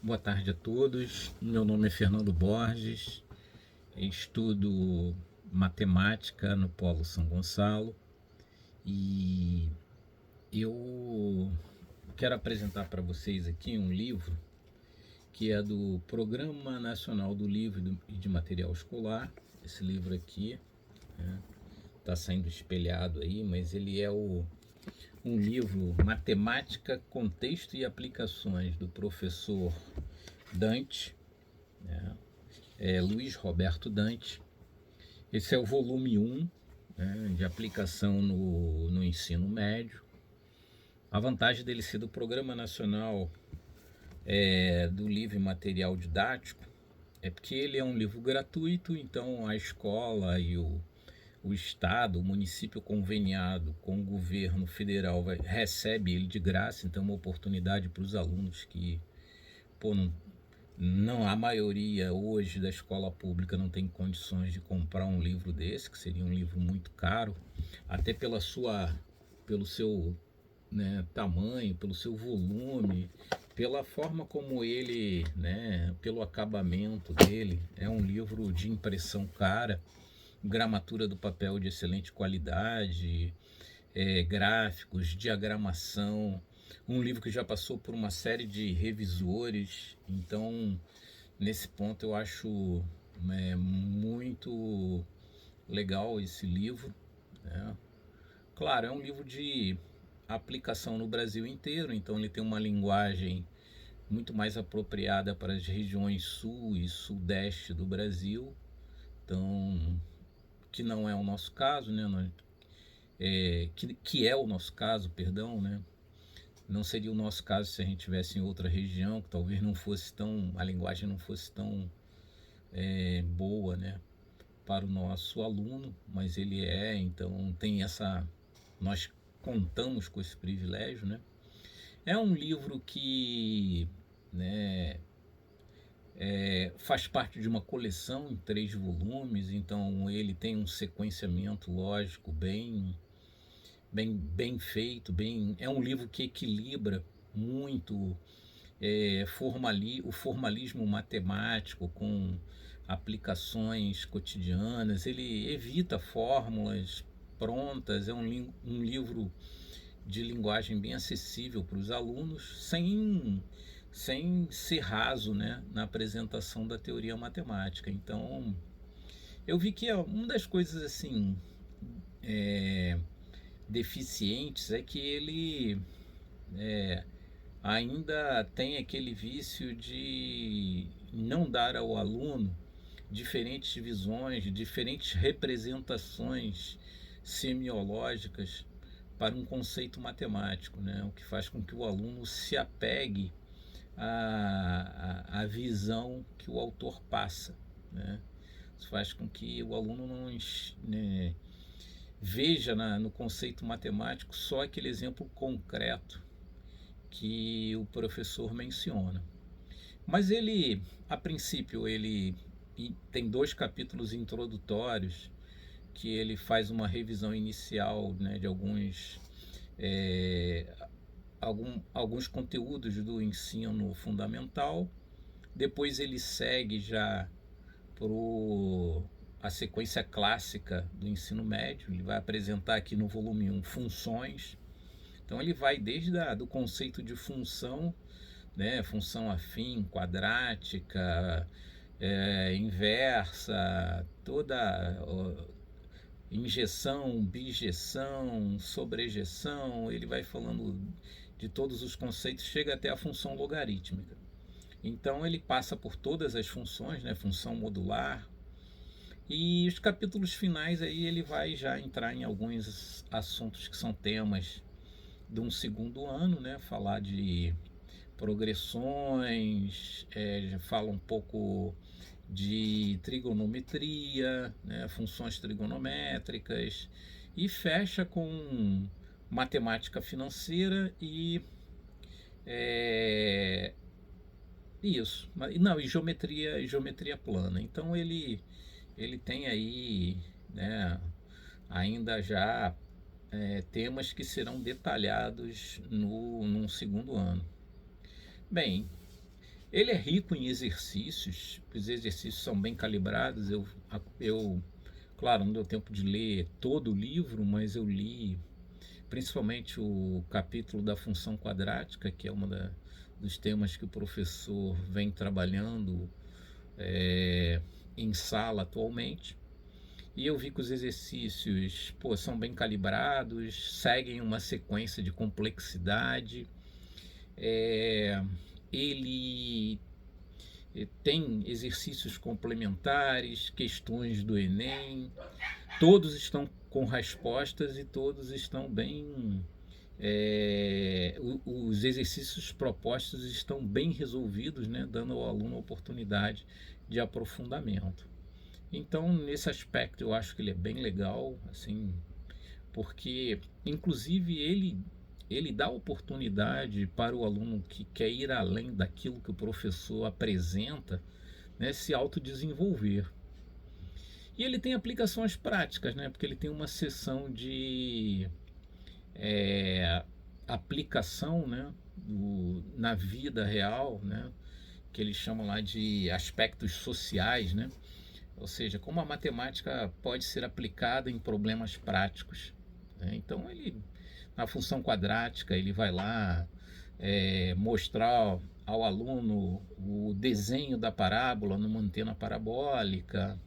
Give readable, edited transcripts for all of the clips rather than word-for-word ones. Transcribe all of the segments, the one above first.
Boa tarde a todos. Meu nome é Fernando Borges. Estudo matemática no Polo São Gonçalo e eu quero apresentar para vocês aqui um livro que é do Programa Nacional do Livro e de Material Escolar. Esse livro aqui está saindo espelhado aí, mas ele é um livro Matemática, Contexto e Aplicações do professor Dante, Luiz Roberto Dante. Esse é o volume 1, né, de aplicação no ensino médio. A vantagem dele ser do Programa Nacional do Livro e Material Didático é porque ele é um livro gratuito, então a escola e o Estado, o município conveniado com o governo federal recebe ele de graça, então é uma oportunidade para os alunos que não, a maioria hoje da escola pública não tem condições de comprar um livro desse, que seria um livro muito caro, até pelo seu, né, tamanho, pelo seu volume, pela forma como ele, né, pelo acabamento dele. É um livro de impressão cara, gramatura do papel de excelente qualidade, gráficos, diagramação, um livro que já passou por uma série de revisores. Então, nesse ponto eu acho muito legal esse livro, né? Claro, é um livro de aplicação no Brasil inteiro, então ele tem uma linguagem muito mais apropriada para as regiões sul e sudeste do Brasil, então, que não é o nosso caso, né? Que é o nosso caso, perdão, né? Não seria o nosso caso se a gente tivesse em outra região, que talvez não fosse tão, a linguagem não fosse tão boa, né, para o nosso aluno, mas ele então tem essa, nós contamos com esse privilégio, né? É um livro que, né, faz parte de uma coleção em 3 volumes, então ele tem um sequenciamento lógico bem feito, é um livro que equilibra muito o formalismo matemático com aplicações cotidianas. Ele evita fórmulas prontas, é um livro de linguagem bem acessível para os alunos, sem ser raso, né, na apresentação da teoria matemática. Então, eu vi que uma das coisas assim deficientes é que ele ainda tem aquele vício de não dar ao aluno diferentes visões, diferentes representações semiológicas para um conceito matemático, né? O que faz com que o aluno se apegue à visão que o autor passa, né? Isso faz com que o aluno não, né, veja no conceito matemático só aquele exemplo concreto que o professor menciona. Mas ele, a princípio, ele tem 2 capítulos introdutórios que ele faz uma revisão inicial, né, de alguns conteúdos do ensino fundamental. Depois ele segue já para a sequência clássica do ensino médio. Ele vai apresentar aqui no volume 1 funções. Então ele vai desde do conceito de função, né, função afim, quadrática, inversa, toda injeção, bijeção, sobrejeção. Ele vai falando de todos os conceitos, chega até a função logarítmica. Então ele passa por todas as funções, né, função modular. E os capítulos finais aí ele vai já entrar em alguns assuntos que são temas de um segundo ano, né? Falar de progressões, fala um pouco de trigonometria, né? Funções trigonométricas, e fecha com matemática financeira e isso, não, e geometria plana. Então ele tem aí, né, ainda já temas que serão detalhados num segundo ano. Bem, Ele é rico em exercícios, os exercícios são bem calibrados. Claro, não deu tempo de ler todo o livro, mas eu li principalmente o capítulo da função quadrática, que é dos temas que o professor vem trabalhando em sala atualmente. E eu vi que os exercícios são bem calibrados, seguem uma sequência de complexidade. Ele tem exercícios complementares, questões do Enem, todos estão com respostas e todos estão bem. Os exercícios propostos estão bem resolvidos, né, dando ao aluno a oportunidade de aprofundamento. Então, nesse aspecto, eu acho que ele é bem legal, assim, porque, inclusive, ele dá oportunidade para o aluno que quer ir além daquilo que o professor apresenta, né, se autodesenvolver. E ele tem aplicações práticas, né, porque ele tem uma seção de aplicação, né, na vida real, né, que ele chama lá de aspectos sociais, né, ou seja, como a matemática pode ser aplicada em problemas práticos, né? Então, na função quadrática, ele vai lá mostrar ao aluno o desenho da parábola numa antena parabólica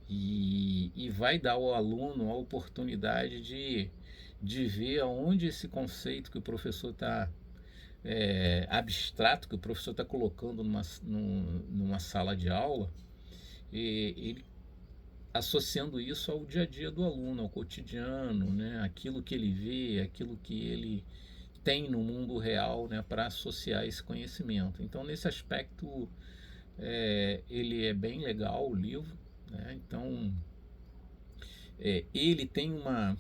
e vai dar ao aluno a oportunidade de ver aonde esse conceito que o professor está abstrato, que o professor está colocando numa sala de aula, ele associando isso ao dia a dia do aluno, ao cotidiano, né? Aquilo que ele vê, aquilo que ele tem no mundo real, né? Para associar esse conhecimento. Então, nesse aspecto, ele é bem legal, o livro, né? Então, ele tem uma...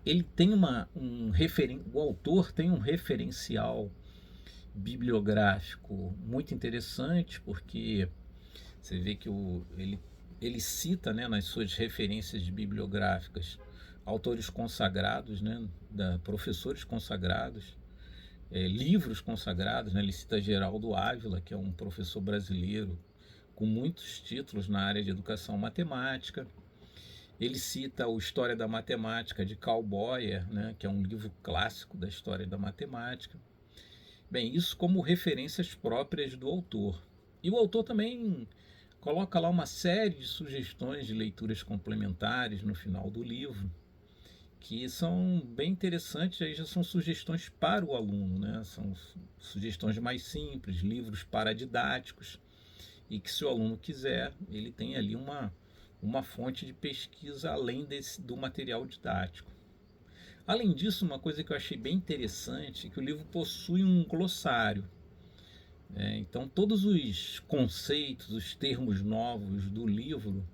ele tem o autor tem um referencial bibliográfico muito interessante, porque você vê que ele cita, né, nas suas referências bibliográficas, autores consagrados, né, professores consagrados, livros consagrados, né? Ele cita Geraldo Ávila, que é um professor brasileiro com muitos títulos na área de educação matemática. Ele cita o História da Matemática, de Karl Boyer, né, que é um livro clássico da história da matemática. Bem, isso como referências próprias do autor. E o autor também coloca lá uma série de sugestões de leituras complementares no final do livro, que são bem interessantes. Aí já são sugestões para o aluno, né? São sugestões mais simples, livros paradidáticos, e que, se o aluno quiser, ele tem ali uma fonte de pesquisa além do material didático. Além disso, uma coisa que eu achei bem interessante é que o livro possui um glossário. Então, todos os conceitos, os termos novos do livro,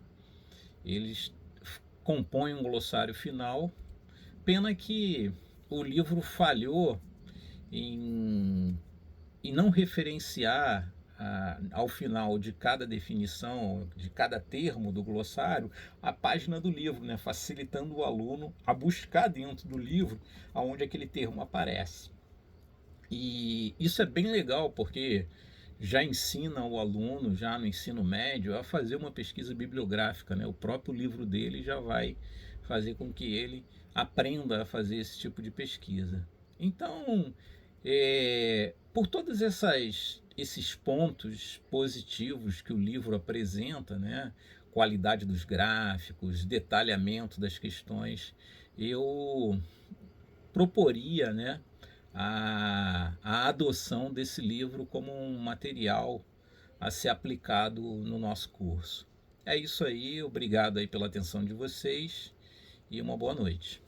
eles compõem um glossário final. Pena que o livro falhou em não referenciar ao final de cada definição, de cada termo do glossário, a página do livro, né? Facilitando o aluno a buscar dentro do livro aonde aquele termo aparece. E isso é bem legal, porque já ensina o aluno, já no ensino médio, a fazer uma pesquisa bibliográfica, né? O próprio livro dele já vai fazer com que ele aprenda a fazer esse tipo de pesquisa. Então, por todos esses pontos positivos que o livro apresenta, né? Qualidade dos gráficos, detalhamento das questões, eu proporia, né, a adoção desse livro como um material a ser aplicado no nosso curso. É isso aí, obrigado aí pela atenção de vocês e uma boa noite.